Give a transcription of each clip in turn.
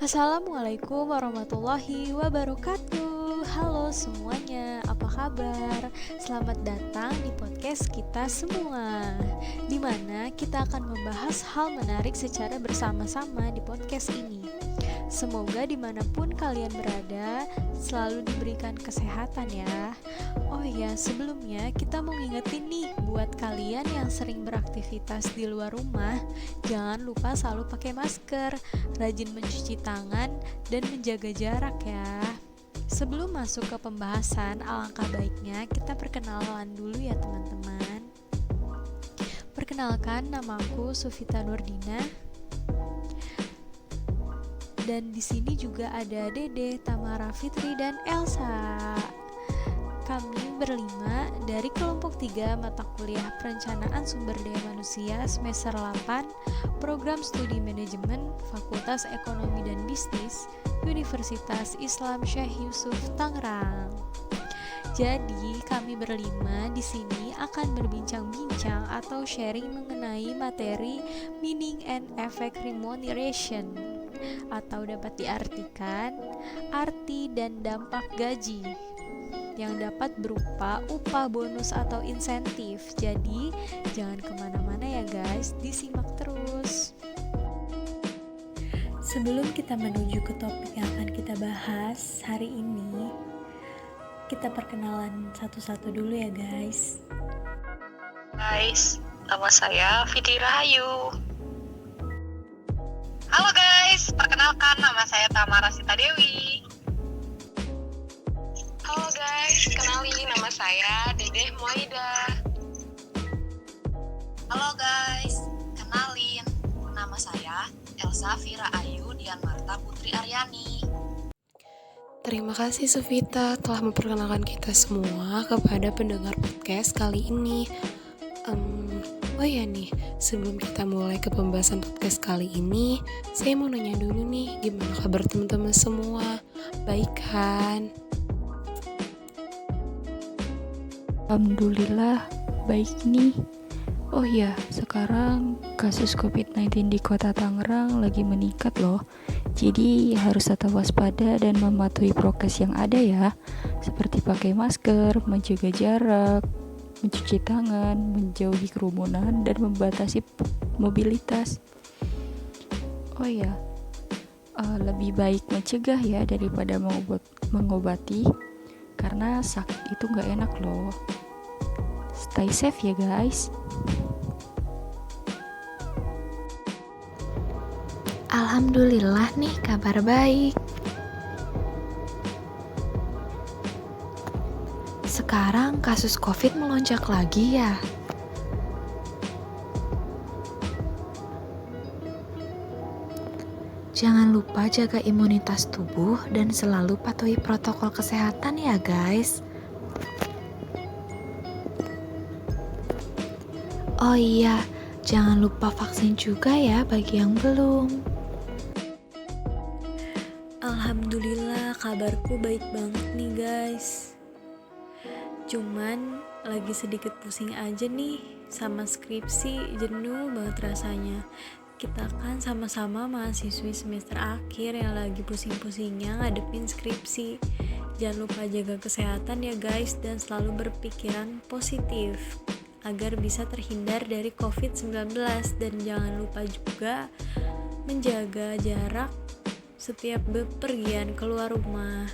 Assalamualaikum warahmatullahi wabarakatuh. Halo semuanya, apa kabar? Selamat datang di podcast kita semua, di mana kita akan membahas hal menarik secara bersama-sama di podcast ini. Semoga dimanapun kalian berada, selalu diberikan kesehatan ya. Oh ya, sebelumnya kita mau ngingetin nih buat kalian yang sering beraktivitas di luar rumah, jangan lupa selalu pakai masker, rajin mencuci tangan, dan menjaga jarak ya. Sebelum masuk ke pembahasan, alangkah baiknya kita perkenalan dulu ya teman-teman. Perkenalkan, namaku Sufita Nurdina. Dan di sini juga ada Dede, Tamara Fitri, dan Elsa. Kami berlima dari kelompok 3 mata kuliah Perencanaan Sumber Daya Manusia semester 8, Program Studi Manajemen, Fakultas Ekonomi dan Bisnis, Universitas Islam Syekh Yusuf Tangerang. Jadi, kami berlima di sini akan berbincang-bincang atau sharing mengenai materi meaning and effect remuneration, atau dapat diartikan arti dan dampak gaji, yang dapat berupa upah, bonus, atau insentif. Jadi, jangan kemana-mana ya guys, disimak terus. Sebelum kita menuju ke topik yang akan kita bahas hari ini, kita perkenalan satu-satu dulu ya guys. Guys, nama saya Fitri Rahayu. Halo guys, perkenalkan nama saya Tamara Sita Dewi. Halo guys, kenalin nama saya Dedeh Moida. Halo guys, kenalin nama saya Elsa Fira Ayu Dian Marta Putri Aryani. Terima kasih Sufita telah memperkenalkan kita semua kepada pendengar podcast kali ini. Oh ya nih, sebelum kita mulai ke pembahasan podcast kali ini, saya mau nanya dulu nih, gimana kabar teman-teman semua? Baik kan? Alhamdulillah, baik nih. Oh ya, sekarang kasus COVID-19 di kota Tangerang lagi meningkat loh. Jadi harus tetap waspada dan mematuhi prokes yang ada ya. Seperti pakai masker, menjaga jarak, mencuci tangan, menjauhi kerumunan, dan membatasi mobilitas. Oh ya, lebih baik mencegah ya daripada mengobati. Karena sakit itu gak enak loh. Stay safe ya guys. Alhamdulillah nih kabar baik. Sekarang kasus COVID melonjak lagi ya. Jangan lupa jaga imunitas tubuh dan selalu patuhi protokol kesehatan ya guys. Oh iya, jangan lupa vaksin juga ya bagi yang belum. Alhamdulillah, kabarku baik banget nih guys. Cuman lagi sedikit pusing aja nih sama skripsi, jenuh banget rasanya. Kita kan sama-sama mahasiswi semester akhir yang lagi pusing-pusingnya ngadepin skripsi. Jangan lupa jaga kesehatan ya guys, dan selalu berpikiran positif agar bisa terhindar dari COVID-19. Dan jangan lupa juga menjaga jarak setiap bepergian keluar rumah.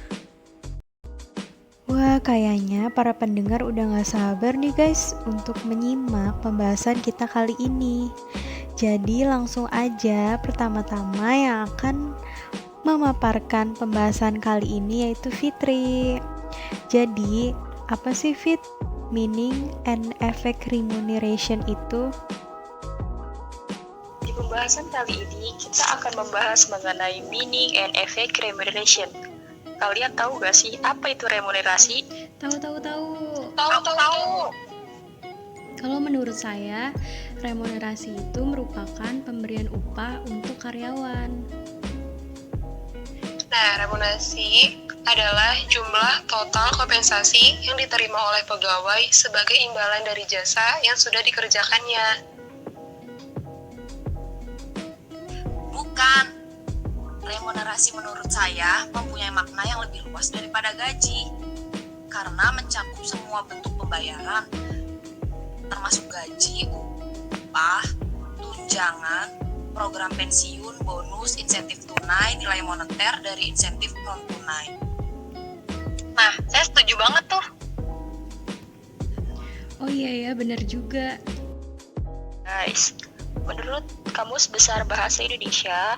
Wah, kayaknya para pendengar udah gak sabar nih guys untuk menyimak pembahasan kita kali ini. Jadi langsung aja, pertama-tama yang akan memaparkan pembahasan kali ini yaitu Fitri. Jadi, apa sih Fit? Meaning and effect remuneration itu? Di pembahasan kali ini kita akan membahas mengenai meaning and effect remuneration. Kalian tahu gak sih apa itu remunerasi? Tahu. Tahu. Kalau menurut saya, remunerasi itu merupakan pemberian upah untuk karyawan. Nah, remunerasi adalah jumlah total kompensasi yang diterima oleh pegawai sebagai imbalan dari jasa yang sudah dikerjakannya. Bukan. Remunerasi menurut saya mempunyai makna yang lebih luas daripada gaji, karena mencakup semua bentuk pembayaran, termasuk gaji, upah, tunjangan, program pensiun, bonus, insentif tunai, nilai moneter dari insentif non-tunai. Nah, saya setuju banget tuh. Oh iya ya, benar juga. Guys, menurut Kamus Besar Bahasa Indonesia,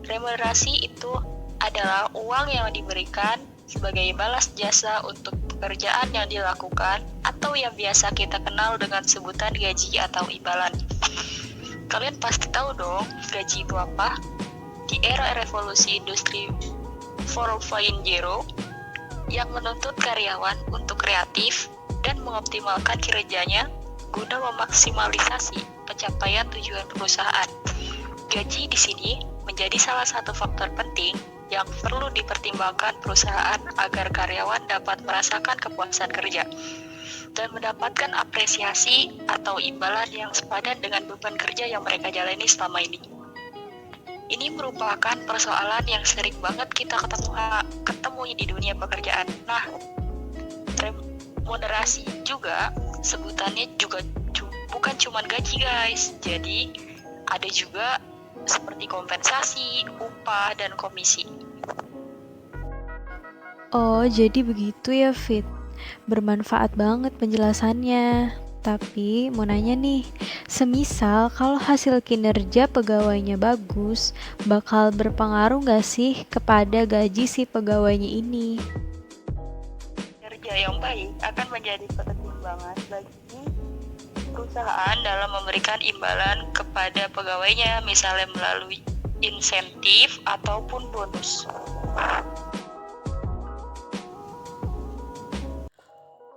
remunerasi itu adalah uang yang diberikan sebagai balas jasa untuk pekerjaan yang dilakukan atau yang biasa kita kenal dengan sebutan gaji atau imbalan. Kalian pasti tahu dong gaji itu apa? Di era revolusi industri 4.0 yang menuntut karyawan untuk kreatif dan mengoptimalkan kinerjanya guna memaksimalisasi pencapaian tujuan perusahaan. Gaji di sini menjadi salah satu faktor penting yang perlu dipertimbangkan perusahaan agar karyawan dapat merasakan kepuasan kerja dan mendapatkan apresiasi atau imbalan yang sepadan dengan beban kerja yang mereka jalani selama ini. Ini merupakan persoalan yang sering banget kita ketemui di dunia pekerjaan. Nah, remunerasi juga sebutannya juga bukan cuma gaji guys, jadi ada juga seperti kompensasi, upah, dan komisi. Oh, jadi begitu ya, Fit. Bermanfaat banget penjelasannya. Tapi mau nanya nih, semisal kalau hasil kinerja pegawainya bagus, bakal berpengaruh gak sih kepada gaji si pegawainya ini? Kerja yang baik akan menjadi pertimbangan bagi perusahaan dalam memberikan imbalan kepada pegawainya, misalnya melalui insentif ataupun bonus.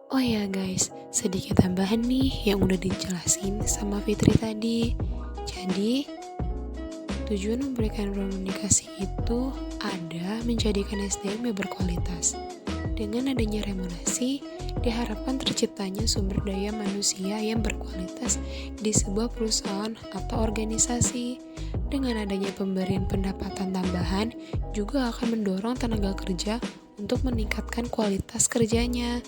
Oh ya guys, sedikit tambahan nih yang udah dijelasin sama Fitri tadi. Jadi, tujuan memberikan komunikasi itu ada menjadikan SDM yang berkualitas. Dengan adanya remunerasi, diharapkan terciptanya sumber daya manusia yang berkualitas di sebuah perusahaan atau organisasi. Dengan adanya pemberian pendapatan tambahan, juga akan mendorong tenaga kerja untuk meningkatkan kualitas kerjanya.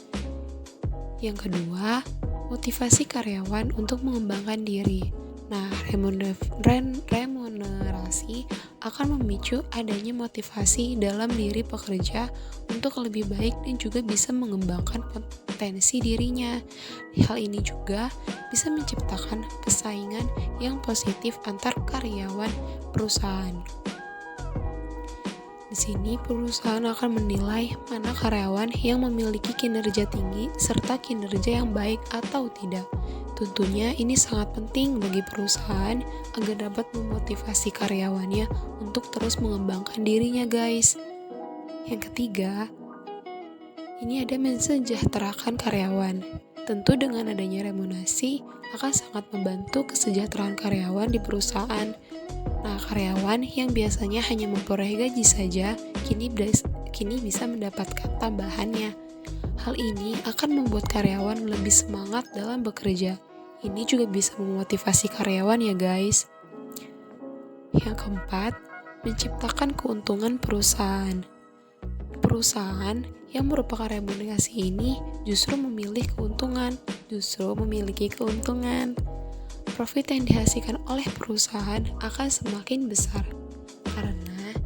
Yang kedua, motivasi karyawan untuk mengembangkan diri. Nah, remunerasi akan memicu adanya motivasi dalam diri pekerja untuk lebih baik dan juga bisa mengembangkan potensi dirinya. Hal ini juga bisa menciptakan persaingan yang positif antar karyawan perusahaan. Di sini perusahaan akan menilai mana karyawan yang memiliki kinerja tinggi serta kinerja yang baik atau tidak. Tentunya ini sangat penting bagi perusahaan agar dapat memotivasi karyawannya untuk terus mengembangkan dirinya guys. Yang ketiga, ini ada mensejahterakan karyawan. Tentu dengan adanya remunerasi akan sangat membantu kesejahteraan karyawan di perusahaan. Nah, karyawan yang biasanya hanya memperoleh gaji saja, kini bisa mendapatkan tambahannya. Hal ini akan membuat karyawan lebih semangat dalam bekerja. Ini juga bisa memotivasi karyawan ya guys. Yang keempat, menciptakan keuntungan perusahaan. Perusahaan yang merupakan remunerasi ini justru memiliki keuntungan. Profit yang dihasilkan oleh perusahaan akan semakin besar karena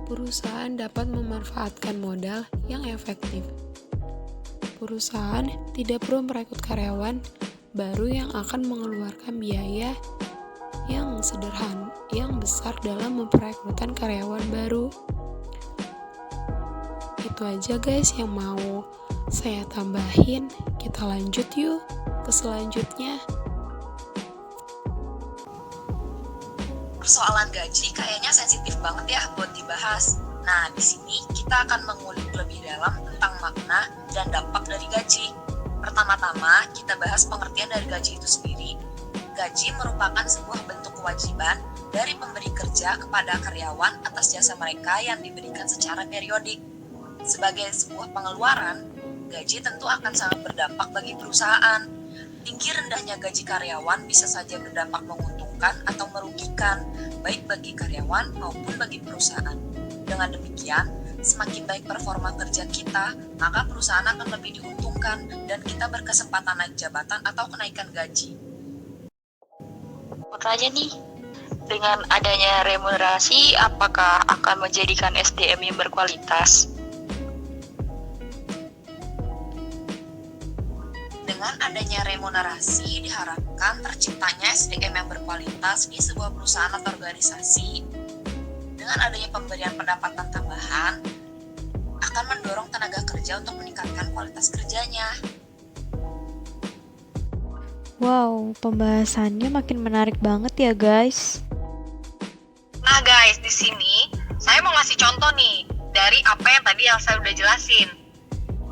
perusahaan dapat memanfaatkan modal yang efektif. Perusahaan tidak perlu merekrut karyawan baru yang akan mengeluarkan biaya yang besar dalam memperekrutan karyawan baru. Itu aja guys yang mau saya tambahin. Kita lanjut yuk ke selanjutnya. Persoalan gaji kayaknya sensitif banget ya buat dibahas. Nah, di sini kita akan mengulik lebih dalam tentang makna dan dampak dari gaji. Pertama-tama, kita bahas pengertian dari gaji itu sendiri. Gaji merupakan sebuah bentuk kewajiban dari pemberi kerja kepada karyawan atas jasa mereka yang diberikan secara periodik. Sebagai sebuah pengeluaran, gaji tentu akan sangat berdampak bagi perusahaan. Tinggi rendahnya gaji karyawan bisa saja berdampak menguntungkan atau merugikan, baik bagi karyawan maupun bagi perusahaan. Dengan demikian, semakin baik performa kerja kita, maka perusahaan akan lebih diuntungkan dan kita berkesempatan naik jabatan atau kenaikan gaji. Mau tanya nih, dengan adanya remunerasi, apakah akan menjadikan SDM yang berkualitas? Dengan adanya remunerasi, diharapkan terciptanya SDM yang berkualitas di sebuah perusahaan atau organisasi. Dengan adanya pemberian pendapatan tambahan, akan mendorong tenaga kerja untuk meningkatkan kualitas kerjanya. Wow, pembahasannya makin menarik banget ya guys. Nah guys, di sini saya mau ngasih contoh nih dari apa yang tadi Elsa udah jelasin.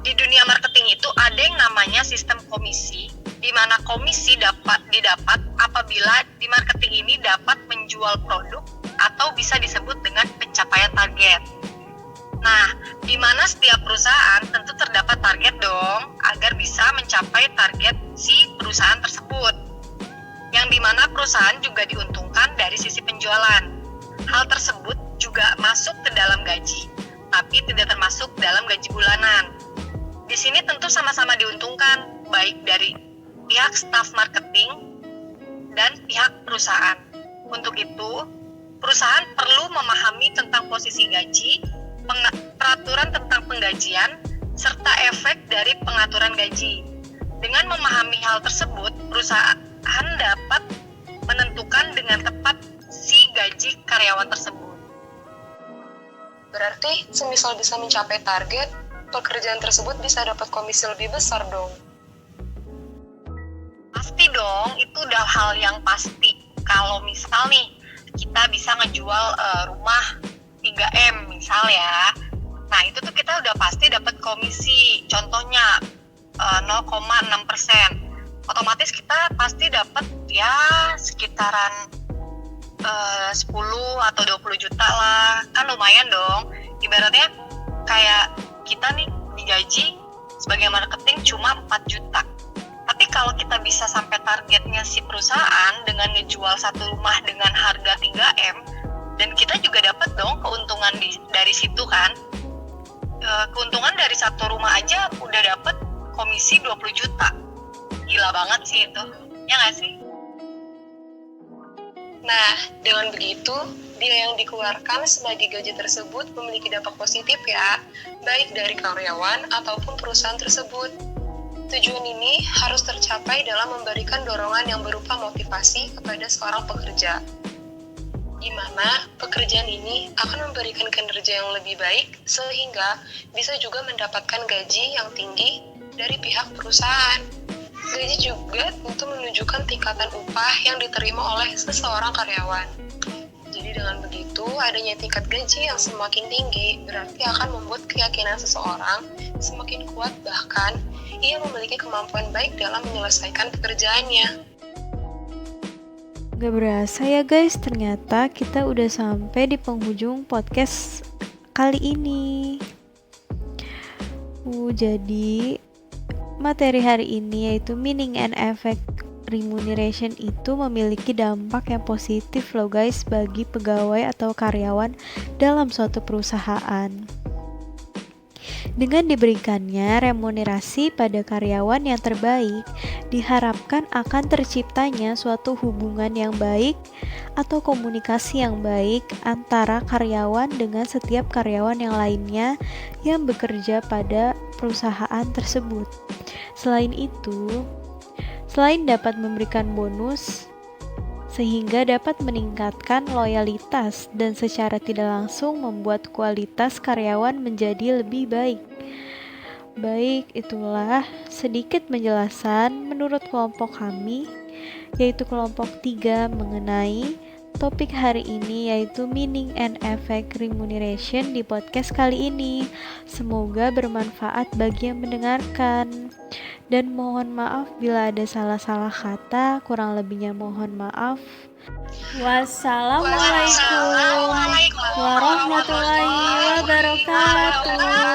Di dunia marketing itu ada yang namanya sistem komisi, di mana komisi didapat apabila di marketing ini dapat menjual produk atau bisa disebut dengan pencapaian target. Nah, di mana setiap perusahaan tentu terdapat target dong agar bisa mencapai target si perusahaan tersebut. Yang di mana perusahaan juga diuntungkan dari sisi penjualan. Hal tersebut juga masuk ke dalam gaji, tapi tidak termasuk dalam gaji bulanan. Di sini tentu sama-sama diuntungkan, baik dari pihak staf marketing dan pihak perusahaan. Untuk itu, perusahaan perlu memahami tentang posisi gaji, peraturan tentang penggajian, serta efek dari pengaturan gaji. Dengan memahami hal tersebut, perusahaan dapat menentukan dengan tepat si gaji karyawan tersebut. Berarti, semisal bisa mencapai target, pekerjaan tersebut bisa dapat komisi lebih besar dong. Pasti dong, itu udah hal yang pasti. Kalau misal nih, kita bisa ngejual rumah 3M misal ya. Nah, itu tuh kita udah pasti dapat komisi. Contohnya 0,6%. Otomatis kita pasti dapat ya sekitaran 10 atau 20 juta lah. Kan lumayan dong. Ibaratnya kayak kita nih digaji sebagai marketing cuma 4 juta. Tapi kalau kita bisa sampai targetnya si perusahaan dengan ngejual satu rumah dengan harga 3M, dan kita juga dapat dong keuntungan dari situ kan. Keuntungan dari satu rumah aja udah dapat komisi 20 juta. Gila banget sih itu. Ya nggak sih? Nah, dengan begitu, biaya yang dikeluarkan sebagai gaji tersebut memiliki dampak positif ya, baik dari karyawan ataupun perusahaan tersebut. Tujuan ini harus tercapai dalam memberikan dorongan yang berupa motivasi kepada seorang pekerja, di mana pekerjaan ini akan memberikan kinerja yang lebih baik sehingga bisa juga mendapatkan gaji yang tinggi dari pihak perusahaan. Gaji juga tentu menunjukkan tingkatan upah yang diterima oleh seseorang karyawan. Jadi dengan begitu, adanya tingkat gaji yang semakin tinggi berarti akan membuat keyakinan seseorang semakin kuat, bahkan ia memiliki kemampuan baik dalam menyelesaikan pekerjaannya. Gak berasa ya guys, ternyata kita udah sampai di penghujung podcast kali ini. Jadi materi hari ini yaitu meaning and effect remuneration itu memiliki dampak yang positif loh guys bagi pegawai atau karyawan dalam suatu perusahaan. Dengan diberikannya remunerasi pada karyawan yang terbaik, diharapkan akan terciptanya suatu hubungan yang baik atau komunikasi yang baik antara karyawan dengan setiap karyawan yang lainnya yang bekerja pada perusahaan tersebut. Selain itu, selain dapat memberikan bonus, sehingga dapat meningkatkan loyalitas dan secara tidak langsung membuat kualitas karyawan menjadi lebih baik. Baik, itulah sedikit penjelasan menurut kelompok kami, yaitu kelompok 3 mengenai topik hari ini, yaitu meaning and effect remuneration di podcast kali ini. Semoga bermanfaat bagi yang mendengarkan. Dan mohon maaf bila ada salah-salah kata, kurang lebihnya mohon maaf. Wassalamualaikum warahmatullahi wabarakatuh.